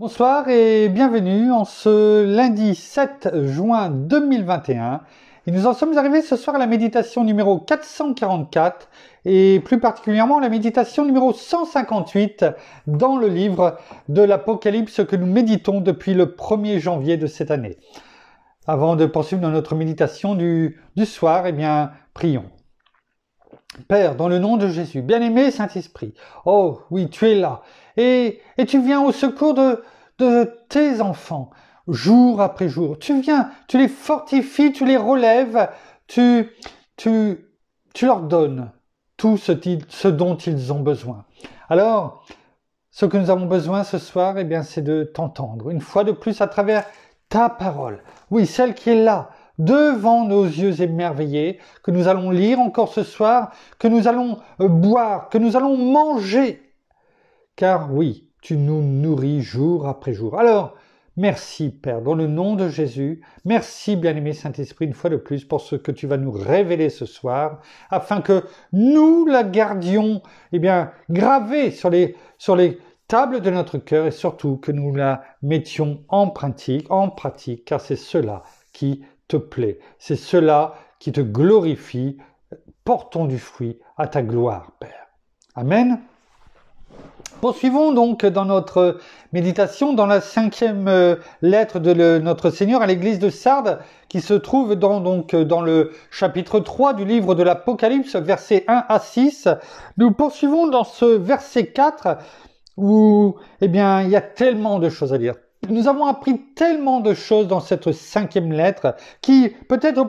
Bonsoir et bienvenue en ce lundi 7 juin 2021. Et nous en sommes arrivés ce soir à la méditation numéro 444 et plus particulièrement la méditation numéro 158 dans le livre de l'Apocalypse que nous méditons depuis le 1er janvier de cette année. Avant de poursuivre dans notre méditation du soir, prions. Père, dans le nom de Jésus, bien-aimé Saint-Esprit, oh oui, tu es là, et tu viens au secours de tes enfants, jour après jour. Tu viens, tu les fortifies, tu les relèves, tu leur donnes tout ce dont ils ont besoin. Alors, ce que nous avons besoin ce soir, c'est de t'entendre, une fois de plus à travers ta parole. Oui, celle qui est là, devant nos yeux émerveillés, que nous allons lire encore ce soir, que nous allons boire, que nous allons manger. Car oui, tu nous nourris jour après jour. Alors, merci Père, dans le nom de Jésus. Merci bien-aimé Saint-Esprit, une fois de plus, pour ce que tu vas nous révéler ce soir, afin que nous la gardions gravée sur les tables de notre cœur et surtout que nous la mettions en pratique, car c'est cela qui te plaît. C'est cela qui te glorifie. Portons du fruit à ta gloire, Père. Amen. Poursuivons donc dans notre méditation dans la 5e lettre de notre Seigneur à l'église de Sardes, qui se trouve dans le chapitre 3 du livre de l'Apocalypse, versets 1 à 6. Nous poursuivons dans ce verset 4 où il y a tellement de choses à dire. Nous avons appris tellement de choses dans cette 5e lettre qui, peut-être au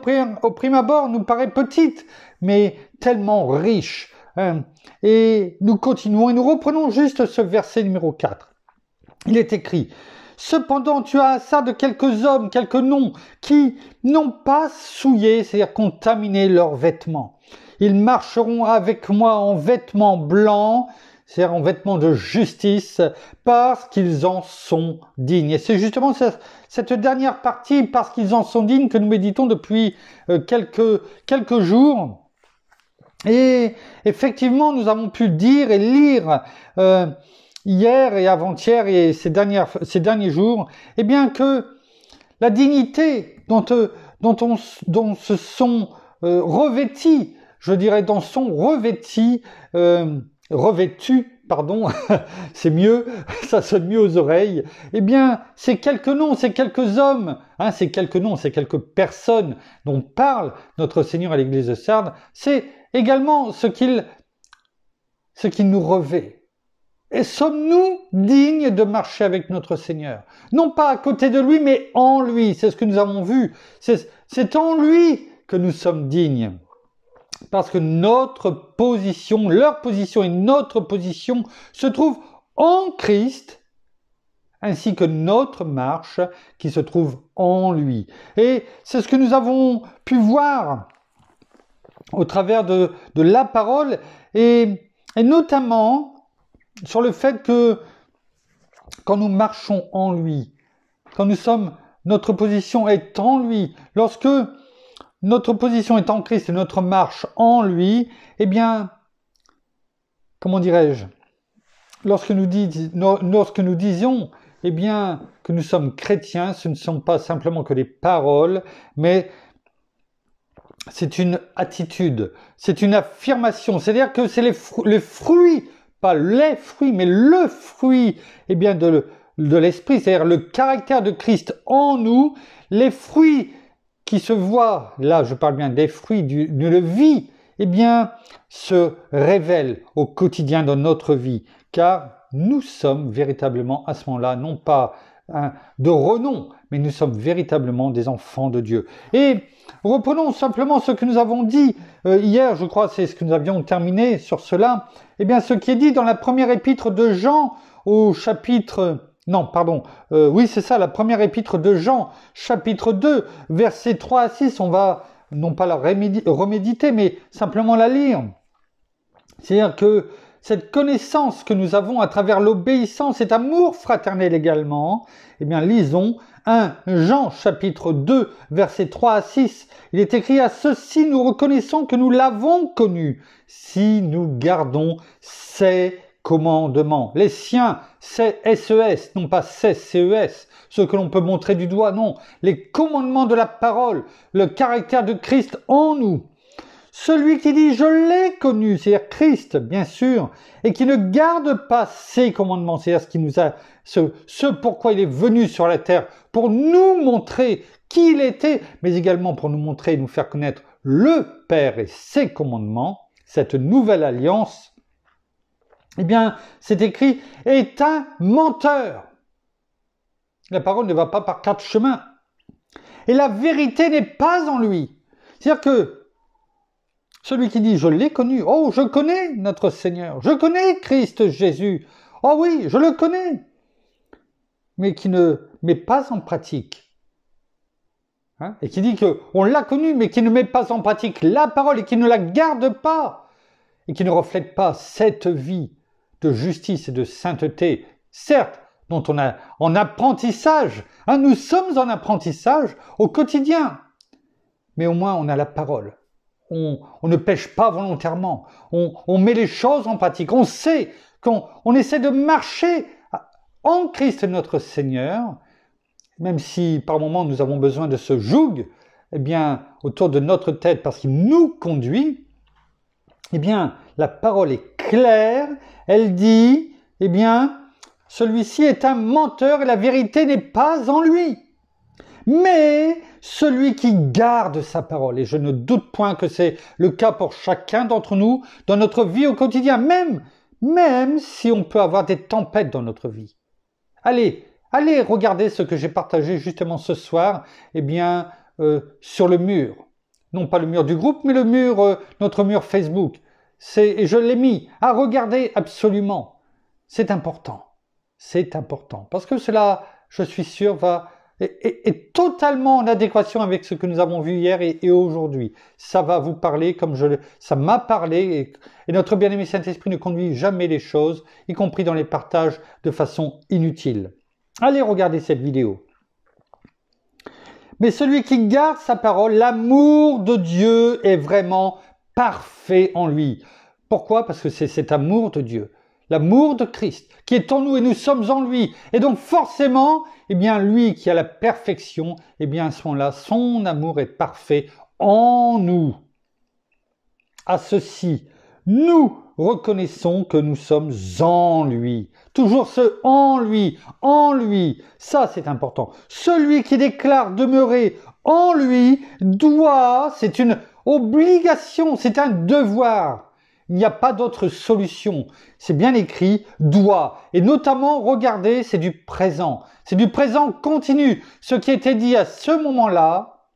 prime abord, nous paraît petite, mais tellement riche. Et nous continuons et nous reprenons juste ce verset numéro 4. Il est écrit « Cependant, tu as à Sardes quelques hommes, quelques noms, qui n'ont pas souillé, c'est-à-dire contaminé leurs vêtements. Ils marcheront avec moi en vêtements blancs, c'est-à-dire en vêtements de justice, parce qu'ils en sont dignes. » Et c'est justement cette dernière partie, parce qu'ils en sont dignes, que nous méditons depuis quelques jours. Et effectivement, nous avons pu dire et lire hier et avant-hier et ces derniers jours, que la dignité dont se sont revêtis, c'est mieux, ça sonne mieux aux oreilles. Ces quelques noms, ces quelques hommes, ces quelques personnes dont parle notre Seigneur à l'église de Sardes, c'est également ce qu'il nous revêt. Et sommes-nous dignes de marcher avec notre Seigneur? Non pas à côté de lui, mais en lui. C'est ce que nous avons vu. C'est en lui que nous sommes dignes. Parce que notre position, leur position et notre position se trouvent en Christ, ainsi que notre marche qui se trouve en lui. Et c'est ce que nous avons pu voir au travers de la parole et notamment sur le fait que quand nous marchons en lui, quand notre position est en lui, lorsque notre position est en Christ et notre marche en lui, lorsque nous disions que nous sommes chrétiens, ce ne sont pas simplement que des paroles, mais c'est une attitude, c'est une affirmation, c'est-à-dire que c'est les fruits, pas les fruits, mais le fruit de l'esprit, c'est-à-dire le caractère de Christ en nous, les fruits qui se voient, là je parle bien des fruits d'une vie, se révèlent au quotidien dans notre vie, car nous sommes véritablement à ce moment-là, non pas de renom, mais nous sommes véritablement des enfants de Dieu. Et reprenons simplement ce que nous avons dit hier, je crois, c'est ce que nous avions terminé sur cela. Ce qui est dit dans la première épître de Jean au chapitre... la première épître de Jean, chapitre 2, versets 3 à 6, on va non pas la reméditer, mais simplement la lire. C'est-à-dire que cette connaissance que nous avons à travers l'obéissance, cet amour fraternel également, lisons 1 Jean chapitre 2 versets 3 à 6. Il est écrit: à ceci nous reconnaissons que nous l'avons connu, si nous gardons ses commandements. Les siens, c'est SES, non pas CES, ce que l'on peut montrer du doigt, non. Les commandements de la parole, le caractère de Christ en nous. Celui qui dit « je l'ai connu », c'est-à-dire Christ, bien sûr, et qui ne garde pas ses commandements, c'est-à-dire ce qui nous a, ce pourquoi il est venu sur la terre, pour nous montrer qui il était, mais également pour nous montrer et nous faire connaître le Père et ses commandements, cette nouvelle alliance, eh bien, c'est écrit, est un menteur. La parole ne va pas par quatre chemins. Et la vérité n'est pas en lui. C'est-à-dire que celui qui dit « je l'ai connu », oh, je connais notre Seigneur, je connais Christ Jésus, oh oui, je le connais, mais qui ne met pas en pratique. Et qui dit qu'on l'a connu, mais qui ne met pas en pratique la parole et qui ne la garde pas, et qui ne reflète pas cette vie de justice et de sainteté, certes, dont on a en apprentissage, nous sommes en apprentissage au quotidien, mais au moins on a la parole. On ne pêche pas volontairement, on met les choses en pratique, on sait qu'on essaie de marcher en Christ notre Seigneur, même si par moments nous avons besoin de ce joug, eh bien, autour de notre tête parce qu'il nous conduit, eh bien, la parole est claire, elle dit, eh bien, celui-ci est un menteur et la vérité n'est pas en lui. Mais celui qui garde sa parole, et je ne doute point que c'est le cas pour chacun d'entre nous dans notre vie au quotidien, même si on peut avoir des tempêtes dans notre vie. Allez regarder ce que j'ai partagé justement ce soir, eh bien, sur le mur. Non pas le mur du groupe, mais le mur, notre mur Facebook. Et je l'ai mis à regarder absolument. C'est important. C'est important. Parce que cela, je suis sûr, est totalement en adéquation avec ce que nous avons vu hier et aujourd'hui. Ça va vous parler comme ça m'a parlé et notre bien-aimé Saint-Esprit ne conduit jamais les choses, y compris dans les partages, de façon inutile. Allez regarder cette vidéo. Mais celui qui garde sa parole, l'amour de Dieu est vraiment parfait en lui. Pourquoi? Parce que c'est cet amour de Dieu, l'amour de Christ, qui est en nous et nous sommes en lui. Et donc forcément, eh bien lui qui a la perfection, eh bien à ce moment-là, son amour est parfait en nous. À ceci, nous reconnaissons que nous sommes en lui. Toujours ce en lui, ça c'est important. Celui qui déclare demeurer en lui doit, c'est une obligation, c'est un devoir. Il n'y a pas d'autre solution. C'est bien écrit, doit. Et notamment, regardez, c'est du présent. C'est du présent continu. Ce qui a été dit à ce moment-là,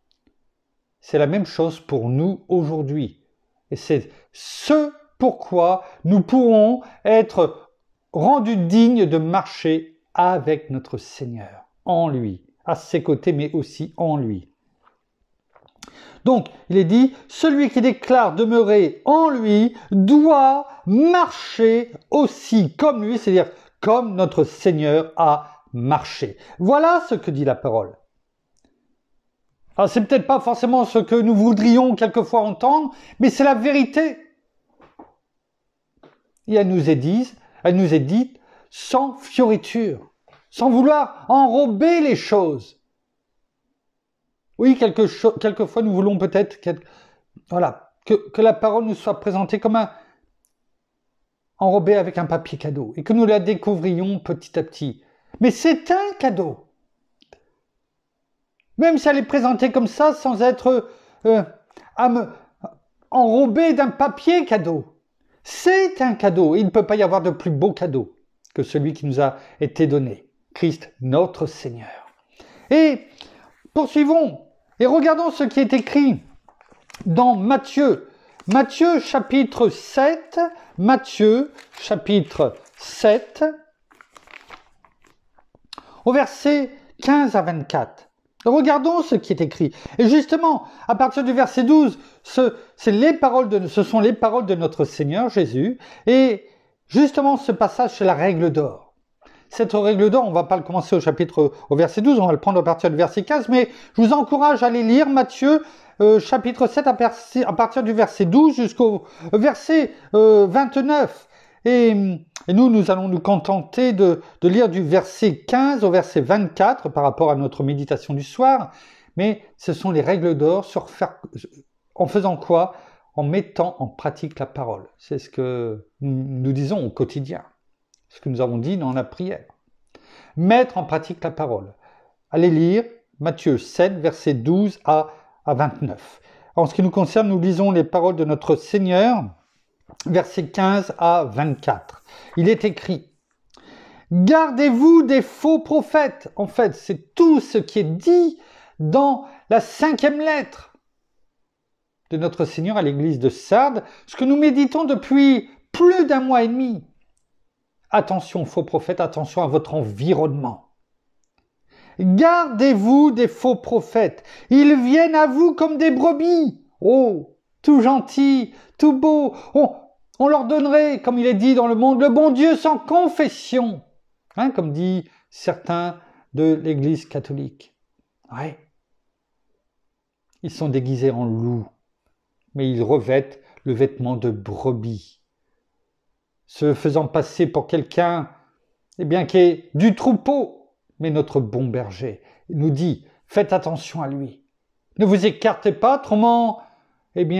c'est la même chose pour nous aujourd'hui. Et c'est ce pourquoi nous pourrons être rendus dignes de marcher avec notre Seigneur, en lui, à ses côtés, mais aussi en lui. Donc, il est dit, celui qui déclare demeurer en lui doit marcher aussi comme lui, c'est-à-dire comme notre Seigneur a marché. Voilà ce que dit la parole. Alors, c'est peut-être pas forcément ce que nous voudrions quelquefois entendre, mais c'est la vérité. Et elle nous est dite sans fioriture, sans vouloir enrober les choses. Oui, quelquefois nous voulons peut-être que la parole nous soit présentée comme enrobée avec un papier cadeau et que nous la découvrions petit à petit. Mais c'est un cadeau. Même si elle est présentée comme ça, sans être enrobée d'un papier cadeau. C'est un cadeau. Il ne peut pas y avoir de plus beau cadeau que celui qui nous a été donné. Christ, notre Seigneur. Et poursuivons et regardons ce qui est écrit dans Matthieu. Matthieu chapitre 7. Matthieu chapitre 7. Au verset 15 à 24. Regardons ce qui est écrit. Et justement, à partir du verset 12, ce sont les paroles de notre Seigneur Jésus. Et justement, ce passage, c'est la règle d'or. Cette règle d'or, on ne va pas le commencer au verset 12, on va le prendre à partir du verset 15, mais je vous encourage à aller lire Matthieu chapitre 7 à partir du verset 12 jusqu'au verset 29. Et nous allons nous contenter de lire du verset 15 au verset 24 par rapport à notre méditation du soir. Mais ce sont les règles d'or en faisant quoi? En mettant en pratique la parole. C'est ce que nous disons au quotidien. Ce que nous avons dit dans la prière. Mettre en pratique la parole. Allez lire Matthieu 7, versets 12 à 29. En ce qui nous concerne, nous lisons les paroles de notre Seigneur, versets 15 à 24. Il est écrit: Gardez-vous des faux prophètes. En fait, c'est tout ce qui est dit dans la 5e lettre de notre Seigneur à l'église de Sardes, ce que nous méditons depuis plus d'1 mois et demi. Attention, faux prophètes, attention à votre environnement. Gardez-vous des faux prophètes. Ils viennent à vous comme des brebis. Oh, tout gentils, tout beaux. On leur donnerait, comme il est dit dans le monde, le bon Dieu sans confession. Comme dit certains de l'église catholique. Ouais. Ils sont déguisés en loups, mais ils revêtent le vêtement de brebis, se faisant passer pour quelqu'un qui est du troupeau. Mais notre bon berger nous dit, faites attention à lui. Ne vous écartez pas, autrement, vous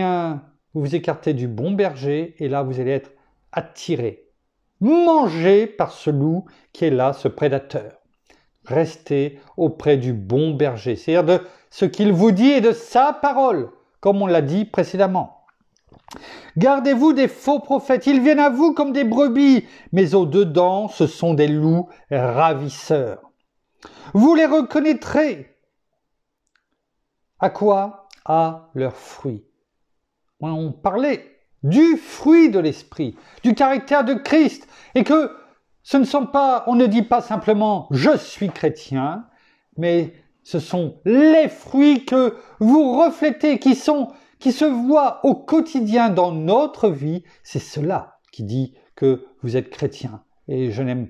vous écartez du bon berger et là, vous allez être attiré, mangé par ce loup qui est là, ce prédateur. Restez auprès du bon berger, c'est-à-dire de ce qu'il vous dit et de sa parole, comme on l'a dit précédemment. Gardez-vous des faux prophètes, ils viennent à vous comme des brebis, mais au-dedans, ce sont des loups ravisseurs. Vous les reconnaîtrez. À quoi? À leurs fruits. On parlait du fruit de l'esprit, du caractère de Christ, et que ce ne sont pas, on ne dit pas simplement « je suis chrétien », mais ce sont les fruits que vous reflétez, qui se voient au quotidien dans notre vie. C'est cela qui dit que vous êtes chrétien. Et je n'aime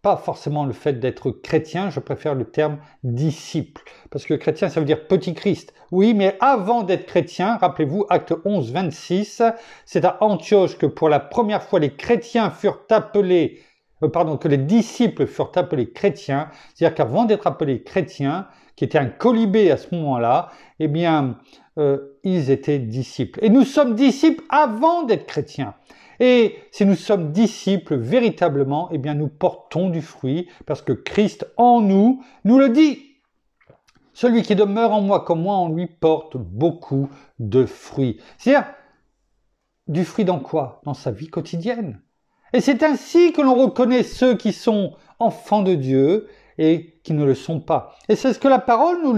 pas forcément le fait d'être chrétien, je préfère le terme disciple. Parce que chrétien, ça veut dire petit Christ. Oui, mais avant d'être chrétien, rappelez-vous, acte 11, 26, c'est à Antioche que pour la première fois les chrétiens furent appelés, que les disciples furent appelés chrétiens. C'est-à-dire qu'avant d'être appelés chrétiens, qui étaient un colibé à ce moment-là, ils étaient disciples. Et nous sommes disciples avant d'être chrétiens. Et si nous sommes disciples véritablement, nous portons du fruit parce que Christ en nous le dit. Celui qui demeure en moi comme moi, en lui porte beaucoup de fruits. C'est-à-dire, du fruit dans quoi? Dans sa vie quotidienne. Et c'est ainsi que l'on reconnaît ceux qui sont enfants de Dieu et qui ne le sont pas. Et c'est ce que la parole nous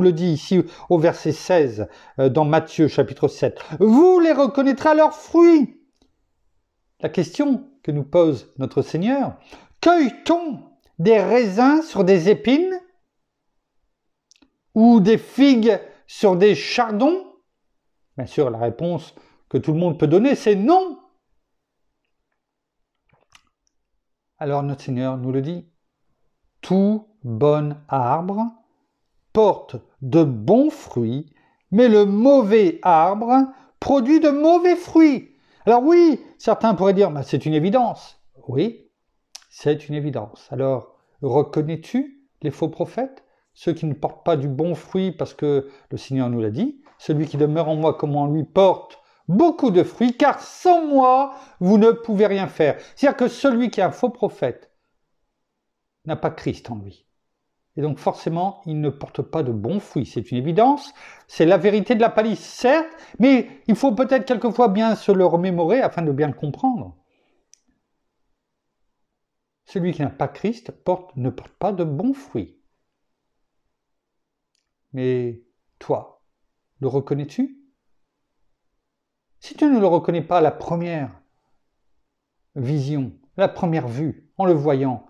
le dit ici au verset 16 dans Matthieu chapitre 7. Vous les reconnaîtrez à leurs fruits. La question que nous pose notre Seigneur, cueille-t-on des raisins sur des épines ou des figues sur des chardons? Bien sûr, la réponse que tout le monde peut donner, c'est non. Alors notre Seigneur nous le dit, tout bon arbre porte de bons fruits, mais le mauvais arbre produit de mauvais fruits. Alors oui, certains pourraient dire, c'est une évidence. Oui, c'est une évidence. Alors, reconnais-tu les faux prophètes? Ceux qui ne portent pas du bon fruit parce que le Seigneur nous l'a dit. Celui qui demeure en moi comme en lui porte beaucoup de fruits, car sans moi, vous ne pouvez rien faire. C'est-à-dire que celui qui est un faux prophète n'a pas Christ en lui. Et donc forcément, il ne porte pas de bons fruits. C'est une évidence, c'est la vérité de la palisse, certes, mais il faut peut-être quelquefois bien se le remémorer afin de bien le comprendre. Celui qui n'a pas Christ ne porte pas de bons fruits. Mais toi, le reconnais-tu? Si tu ne le reconnais pas à la première vision, la première vue, en le voyant,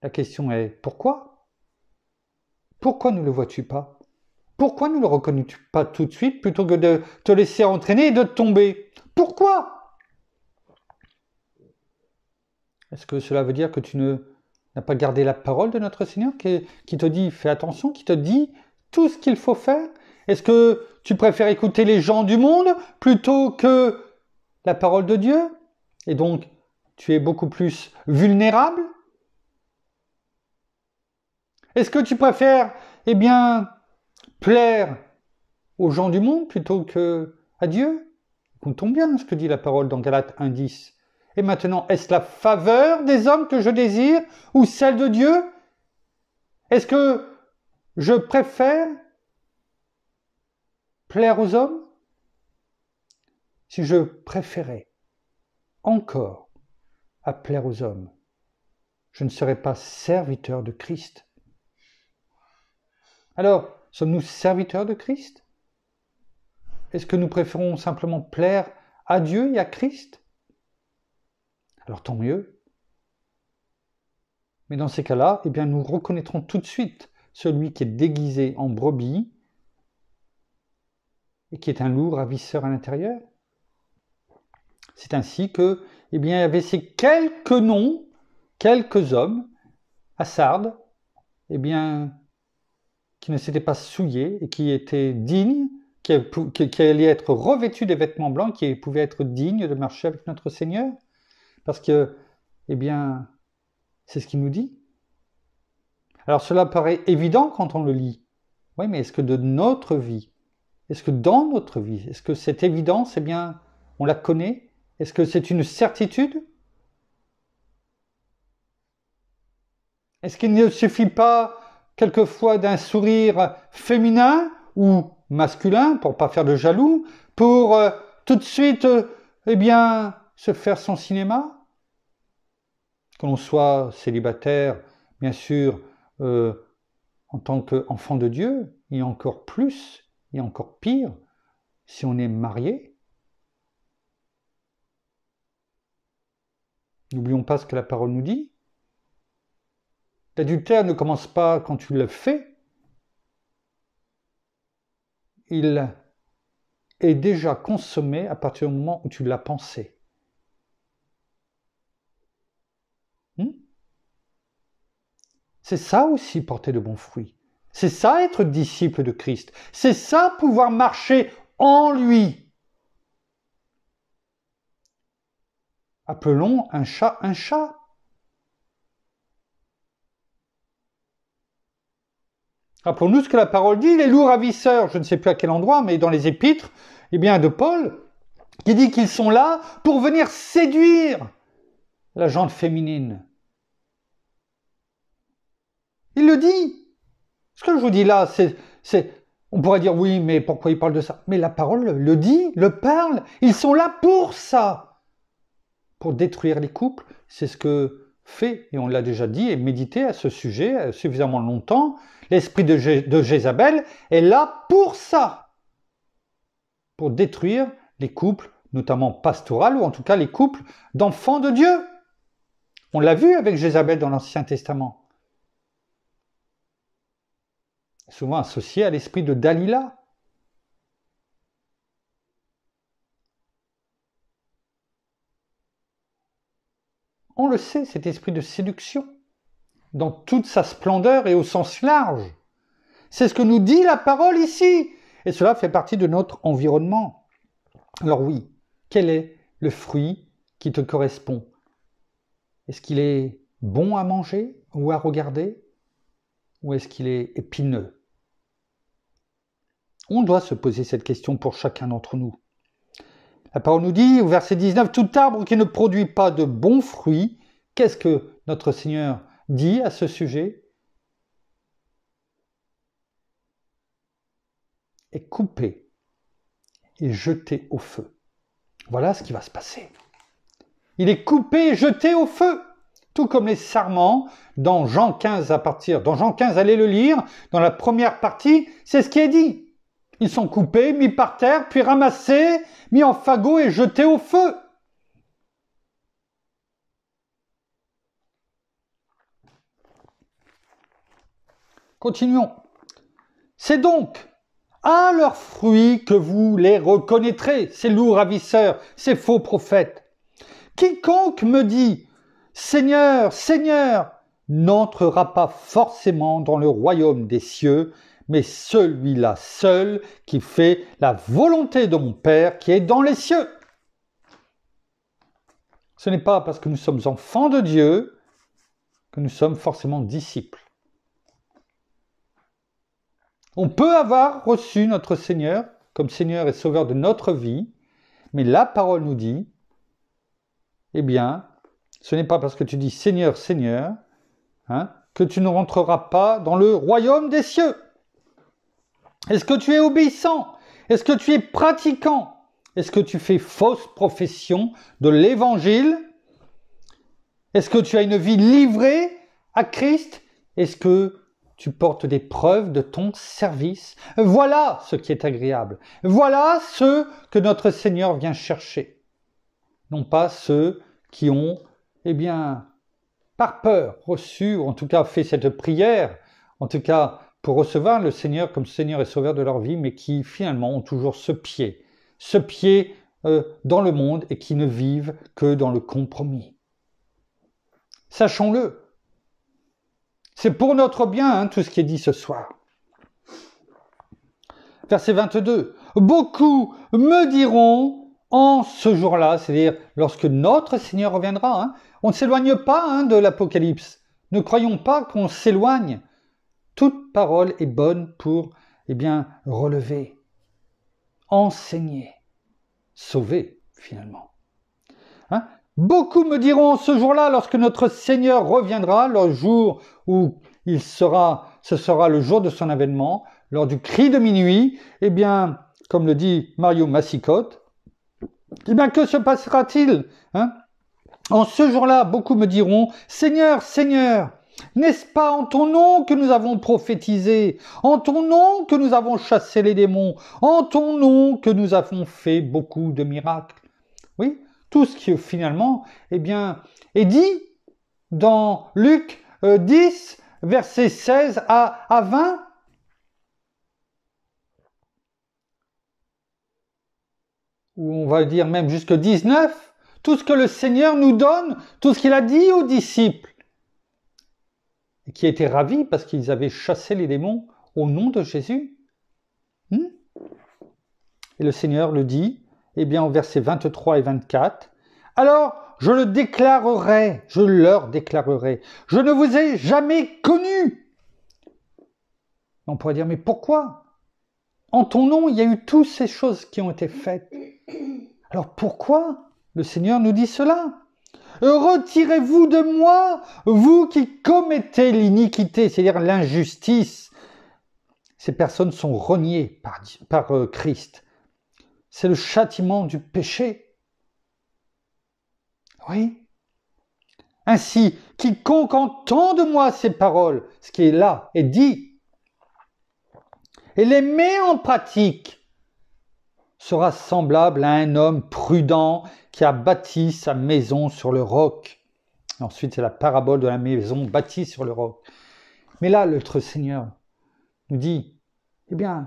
la question est pourquoi? Pourquoi ne le vois-tu pas? Pourquoi ne le reconnais-tu pas tout de suite plutôt que de te laisser entraîner et de tomber? Pourquoi? Est-ce que cela veut dire que tu n'as pas gardé la parole de notre Seigneur qui te dit fais attention, qui te dit tout ce qu'il faut faire? Est-ce que tu préfères écouter les gens du monde plutôt que la parole de Dieu, et donc tu es beaucoup plus vulnérable? Est-ce que tu préfères, eh bien, plaire aux gens du monde plutôt qu'à Dieu? Écoutons bien ce que dit la parole dans Galates 1,10. Et maintenant, est-ce la faveur des hommes que je désire ou celle de Dieu? Est-ce que je préfère plaire aux hommes? Si je préférais encore à plaire aux hommes, je ne serais pas serviteur de Christ. Alors, sommes-nous serviteurs de Christ? Est-ce que nous préférons simplement plaire à Dieu et à Christ? Alors tant mieux. Mais dans ces cas-là, eh bien, nous reconnaîtrons tout de suite celui qui est déguisé en brebis et qui est un loup ravisseur à l'intérieur. C'est ainsi que, eh bien, il y avait ces quelques noms, quelques hommes à Sardes, eh bien, qui ne s'étaient pas souillés et qui étaient dignes, qui allaient être revêtus des vêtements blancs, qui pouvaient être dignes de marcher avec notre Seigneur. Parce que, eh bien, c'est ce qu'il nous dit. Alors cela paraît évident quand on le lit. Oui, mais est-ce que de notre vie, est-ce que dans notre vie, est-ce que cette évidence, eh bien, on la connaît? Est-ce que c'est une certitude? Est-ce qu'il ne suffit pas quelquefois d'un sourire féminin ou masculin, pour ne pas faire de jaloux, pour tout de suite, eh bien, se faire son cinéma? Que l'on soit célibataire, bien sûr, en tant qu'enfant de Dieu, et encore plus, et encore pire, si on est marié. N'oublions pas ce que la parole nous dit. L'adultère ne commence pas quand tu le fais. Il est déjà consommé à partir du moment où tu l'as pensé. C'est ça aussi porter de bons fruits. C'est ça être disciple de Christ. C'est ça pouvoir marcher en lui. Appelons un chat un chat. Rappelons-nous ce que la parole dit, les loups ravisseurs, je ne sais plus à quel endroit, mais dans les épîtres, eh bien, de Paul, qui dit qu'ils sont là pour venir séduire la gente féminine. Il le dit. Ce que je vous dis là, on pourrait dire oui, mais pourquoi il parle de ça? Mais la parole le dit, le parle. Ils sont là pour ça, pour détruire les couples. C'est ce que fait, et on l'a déjà dit, et médité à ce sujet suffisamment longtemps, l'esprit de Jézabel est là pour ça, pour détruire les couples, notamment pastoraux, ou en tout cas les couples d'enfants de Dieu. On l'a vu avec Jézabel dans l'Ancien Testament. Souvent associé à l'esprit de Dalila. On le sait, cet esprit de séduction, dans toute sa splendeur et au sens large. C'est ce que nous dit la parole ici. Et cela fait partie de notre environnement. Alors oui, quel est le fruit qui te correspond? Est-ce qu'il est bon à manger ou à regarder? Ou est-ce qu'il est épineux? On doit se poser cette question pour chacun d'entre nous. La parole nous dit, au verset 19, « Tout arbre qui ne produit pas de bons fruits », qu'est-ce que notre Seigneur dit à ce sujet? Est coupé et jeté au feu. Voilà ce qui va se passer. Il est coupé et jeté au feu. Tout comme les sarments, dans Jean 15 dans Jean 15, allez le lire, dans la première partie, c'est ce qui est dit. Ils sont coupés, mis par terre, puis ramassés, mis en fagot et jetés au feu. Continuons. C'est donc à leurs fruits que vous les reconnaîtrez, ces loups ravisseurs, ces faux prophètes. Quiconque me dit « Seigneur, Seigneur », n'entrera pas forcément dans le royaume des cieux, mais celui-là seul qui fait la volonté de mon Père qui est dans les cieux. Ce n'est pas parce que nous sommes enfants de Dieu que nous sommes forcément disciples. On peut avoir reçu notre Seigneur comme Seigneur et Sauveur de notre vie, mais la parole nous dit, eh bien, ce n'est pas parce que tu dis Seigneur, Seigneur, que tu ne rentreras pas dans le royaume des cieux. Est-ce que tu es obéissant? Est-ce que tu es pratiquant? Est-ce que tu fais fausse profession de l'évangile? Est-ce que tu as une vie livrée à Christ? Est-ce que tu portes des preuves de ton service? Voilà ce qui est agréable. Voilà ce que notre Seigneur vient chercher. Non pas ceux qui ont, par peur, reçu, ou en tout cas fait cette prière, en tout cas pour recevoir le Seigneur comme Seigneur et Sauveur de leur vie, mais qui finalement ont toujours ce pied dans le monde et qui ne vivent que dans le compromis. Sachons-le. C'est pour notre bien tout ce qui est dit ce soir. Verset 22. Beaucoup me diront en ce jour-là, c'est-à-dire lorsque notre Seigneur reviendra. On ne s'éloigne pas de l'Apocalypse. Ne croyons pas qu'on s'éloigne. Toute parole est bonne pour relever, enseigner, sauver finalement. Beaucoup me diront ce jour-là, lorsque notre Seigneur reviendra, le jour où ce sera le jour de son avènement, lors du cri de minuit, comme le dit Mario Massicotte, que se passera-t-il En ce jour-là, beaucoup me diront, Seigneur, Seigneur, n'est-ce pas en ton nom que nous avons prophétisé, en ton nom que nous avons chassé les démons, en ton nom que nous avons fait beaucoup de miracles? Oui, tout ce qui finalement est dit dans Luc 10, versets 16 à 20. Ou on va dire même jusque 19, tout ce que le Seigneur nous donne, tout ce qu'il a dit aux disciples, et qui étaient ravis parce qu'ils avaient chassé les démons au nom de Jésus. Et le Seigneur le dit, en versets 23 et 24, « Alors je leur déclarerai, je ne vous ai jamais connus. » On pourrait dire, mais pourquoi? En ton nom, il y a eu toutes ces choses qui ont été faites. Alors pourquoi le Seigneur nous dit cela? Retirez-vous de moi, vous qui commettez l'iniquité, c'est-à-dire l'injustice. Ces personnes sont reniées par Christ. C'est le châtiment du péché. Oui. Ainsi, quiconque entend de moi ces paroles, ce qui est là, est dit, et les met en pratique, sera semblable à un homme prudent qui a bâti sa maison sur le roc. Ensuite, c'est la parabole de la maison bâtie sur le roc. Mais là, notre Seigneur nous dit,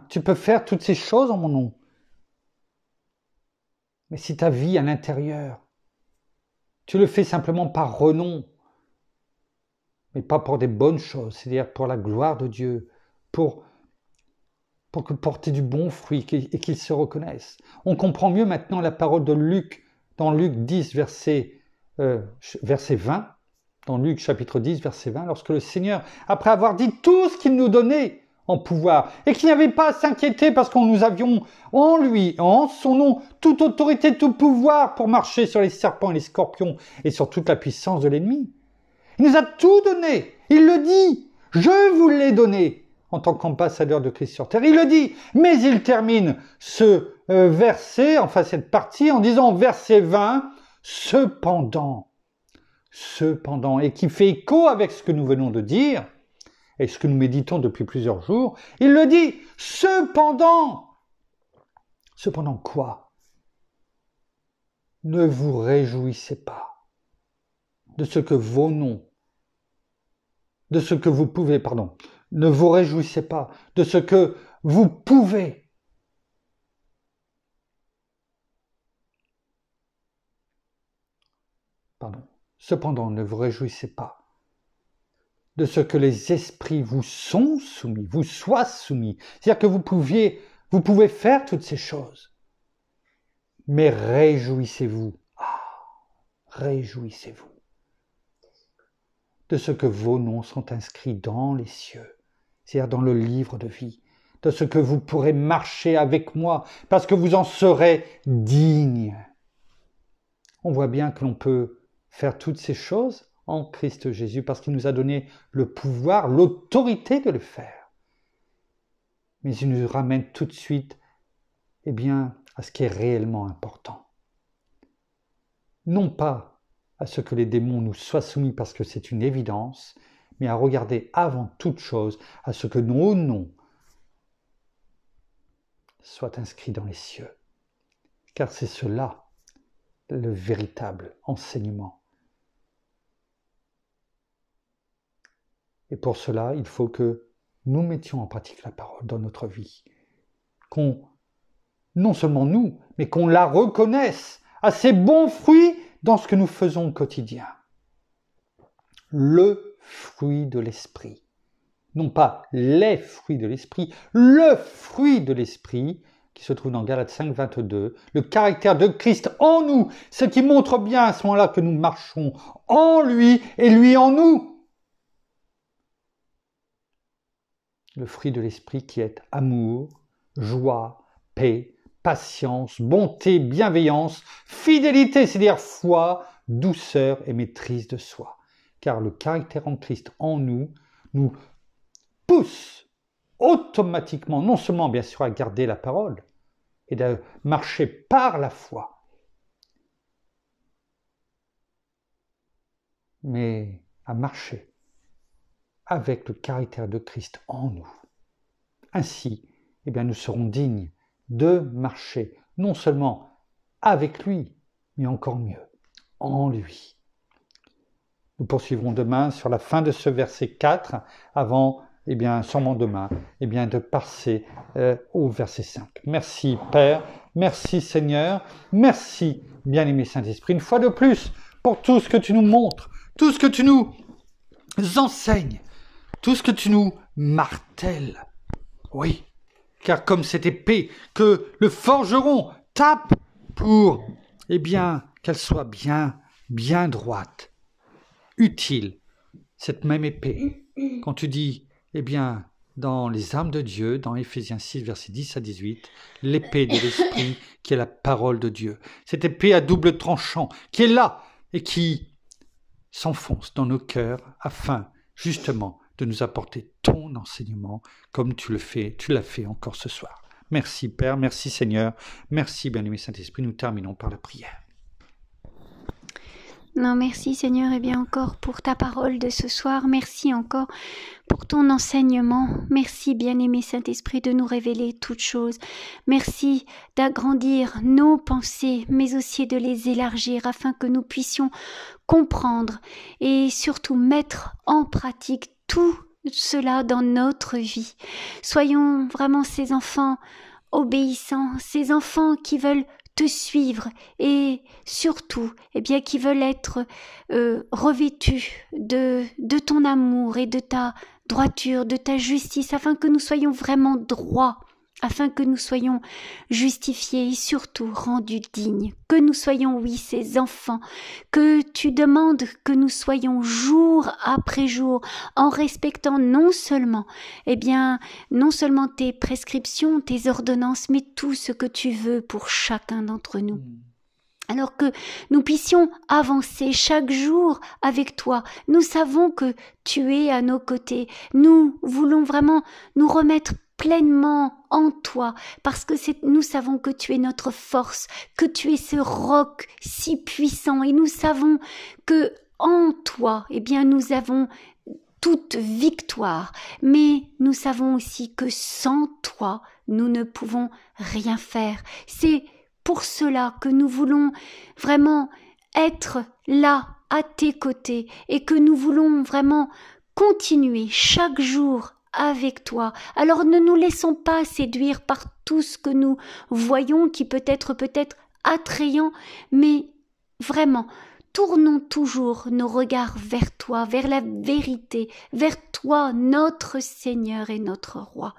tu peux faire toutes ces choses en mon nom. Mais si ta vie à l'intérieur, tu le fais simplement par renom, mais pas pour des bonnes choses, c'est-à-dire pour la gloire de Dieu, pour que porter du bon fruit et qu'ils se reconnaissent. On comprend mieux maintenant la parole de Luc, dans Luc 10, verset 20, dans Luc chapitre 10, verset 20, lorsque le Seigneur, après avoir dit tout ce qu'il nous donnait en pouvoir, et qu'il n'y avait pas à s'inquiéter parce qu'on nous avions en lui, en son nom, toute autorité, tout pouvoir pour marcher sur les serpents et les scorpions et sur toute la puissance de l'ennemi. Il nous a tout donné. Il le dit. Je vous l'ai donné en tant qu'ambassadeur de Christ sur terre. Il le dit. Mais il termine ce verset, enfin cette partie, en disant verset 20, cependant, et qui fait écho avec ce que nous venons de dire, et ce que nous méditons depuis plusieurs jours, il le dit, cependant quoi? Ne vous réjouissez pas de ce que vos noms, de ce que vous pouvez, ne vous réjouissez pas de ce que vous pouvez. Cependant, ne vous réjouissez pas de ce que les esprits vous sont soumis, vous soient soumis. C'est-à-dire que vous pouvez faire toutes ces choses. Mais réjouissez-vous. réjouissez-vous de ce que vos noms sont inscrits dans les cieux, c'est-à-dire dans le livre de vie, de ce que vous pourrez marcher avec moi, parce que vous en serez dignes. On voit bien que l'on peut faire toutes ces choses en Christ Jésus, parce qu'il nous a donné le pouvoir, l'autorité de le faire. Mais il nous ramène tout de suite, à ce qui est réellement important. Non pas à ce que les démons nous soient soumis parce que c'est une évidence, mais à regarder avant toute chose à ce que nos noms soient inscrits dans les cieux. Car c'est cela le véritable enseignement. Et pour cela, il faut que nous mettions en pratique la parole dans notre vie. Non seulement nous, mais qu'on la reconnaisse à ses bons fruits dans ce que nous faisons au quotidien. Le fruit de l'esprit. Non pas les fruits de l'esprit, le fruit de l'esprit qui se trouve dans Galates 5, 22, le caractère de Christ en nous, ce qui montre bien à ce moment-là que nous marchons en lui et lui en nous. Le fruit de l'esprit qui est amour, joie, paix, patience, bonté, bienveillance, fidélité, c'est-à-dire foi, douceur et maîtrise de soi. Car le caractère en Christ en nous pousse automatiquement, non seulement bien sûr à garder la parole et de marcher par la foi, mais à marcher avec le caractère de Christ en nous. Ainsi, nous serons dignes de marcher non seulement avec lui, mais encore mieux, en lui. Nous poursuivrons demain sur la fin de ce verset 4, avant, sûrement demain, de passer au verset 5. Merci Père, merci Seigneur, merci bien-aimé Saint-Esprit, une fois de plus, pour tout ce que tu nous montres, tout ce que tu nous enseignes, tout ce que tu nous martèles. Oui, car comme cette épée que le forgeron tape pour, qu'elle soit bien droite, utile, cette même épée. Quand tu dis, dans les armes de Dieu, dans Éphésiens 6, versets 10 à 18, l'épée de l'Esprit qui est la parole de Dieu. Cette épée à double tranchant qui est là et qui s'enfonce dans nos cœurs afin, justement, de nous apporter ton enseignement comme tu l'as fait encore ce soir. Merci Père, merci Seigneur, merci bien-aimé Saint-Esprit. Nous terminons par la prière. Non, merci Seigneur, encore pour ta parole de ce soir. Merci encore pour ton enseignement. Merci bien-aimé Saint-Esprit de nous révéler toutes choses. Merci d'agrandir nos pensées, mais aussi de les élargir afin que nous puissions comprendre et surtout mettre en pratique tout cela dans notre vie. Soyons vraiment ces enfants obéissants, ces enfants qui veulent te suivre et surtout qui veulent être revêtus de ton amour et de ta droiture, de ta justice, afin que nous soyons vraiment droits, afin que nous soyons justifiés et surtout rendus dignes, que nous soyons, oui, ces enfants, que tu demandes que nous soyons jour après jour, en respectant non seulement tes prescriptions, tes ordonnances, mais tout ce que tu veux pour chacun d'entre nous. Alors que nous puissions avancer chaque jour avec toi. Nous savons que tu es à nos côtés. Nous voulons vraiment nous remettre pleinement en toi, parce que nous savons que tu es notre force, que tu es ce roc si puissant, et nous savons que en toi, nous avons toute victoire, mais nous savons aussi que sans toi, nous ne pouvons rien faire. C'est pour cela que nous voulons vraiment être là, à tes côtés, et que nous voulons vraiment continuer chaque jour avec toi. Alors ne nous laissons pas séduire par tout ce que nous voyons qui peut être attrayant, mais vraiment tournons toujours nos regards vers toi, vers la vérité, vers toi, notre Seigneur et notre Roi.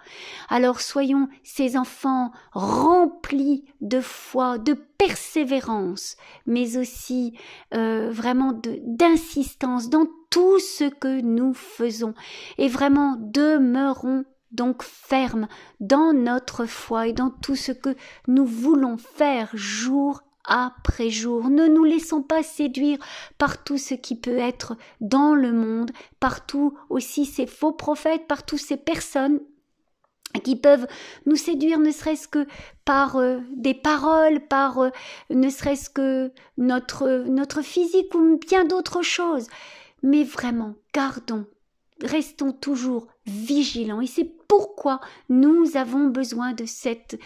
Alors soyons ces enfants remplis de foi, de persévérance, mais aussi vraiment d'insistance dans tout ce que nous faisons. Et vraiment demeurons donc fermes dans notre foi et dans tout ce que nous voulons faire jour après jour. Ne nous laissons pas séduire par tout ce qui peut être dans le monde, par tout aussi ces faux prophètes, par toutes ces personnes qui peuvent nous séduire, ne serait-ce que par des paroles, par ne serait-ce que notre physique ou bien d'autres choses. Mais vraiment, restons toujours vigilants. Et c'est pourquoi nous avons besoin de cet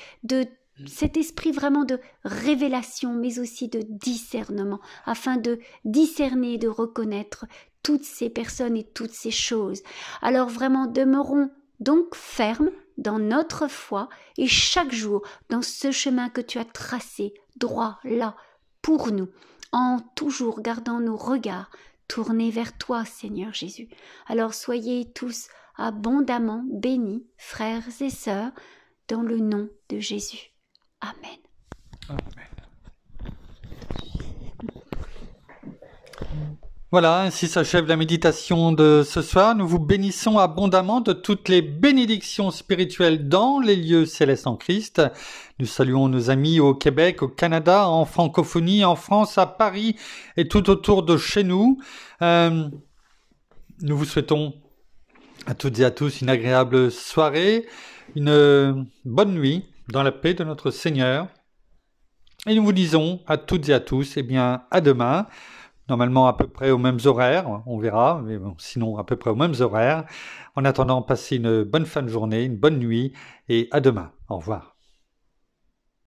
esprit vraiment de révélation, mais aussi de discernement, afin de discerner, de reconnaître toutes ces personnes et toutes ces choses. Alors vraiment, demeurons donc fermes dans notre foi et chaque jour dans ce chemin que tu as tracé, droit là, pour nous, en toujours gardant nos regards tournés vers toi, Seigneur Jésus. Alors soyez tous abondamment bénis, frères et sœurs, dans le nom de Jésus. Amen. Amen. Voilà, ainsi s'achève la méditation de ce soir. Nous vous bénissons abondamment de toutes les bénédictions spirituelles dans les lieux célestes en Christ. Nous saluons nos amis au Québec, au Canada, en francophonie, en France, à Paris et tout autour de chez nous. Nous vous souhaitons à toutes et à tous une agréable soirée, une bonne nuit dans la paix de notre Seigneur. Et nous vous disons à toutes et à tous, à demain. Normalement à peu près aux mêmes horaires, on verra, mais bon, sinon à peu près aux mêmes horaires. En attendant, passez une bonne fin de journée, une bonne nuit et à demain. Au revoir.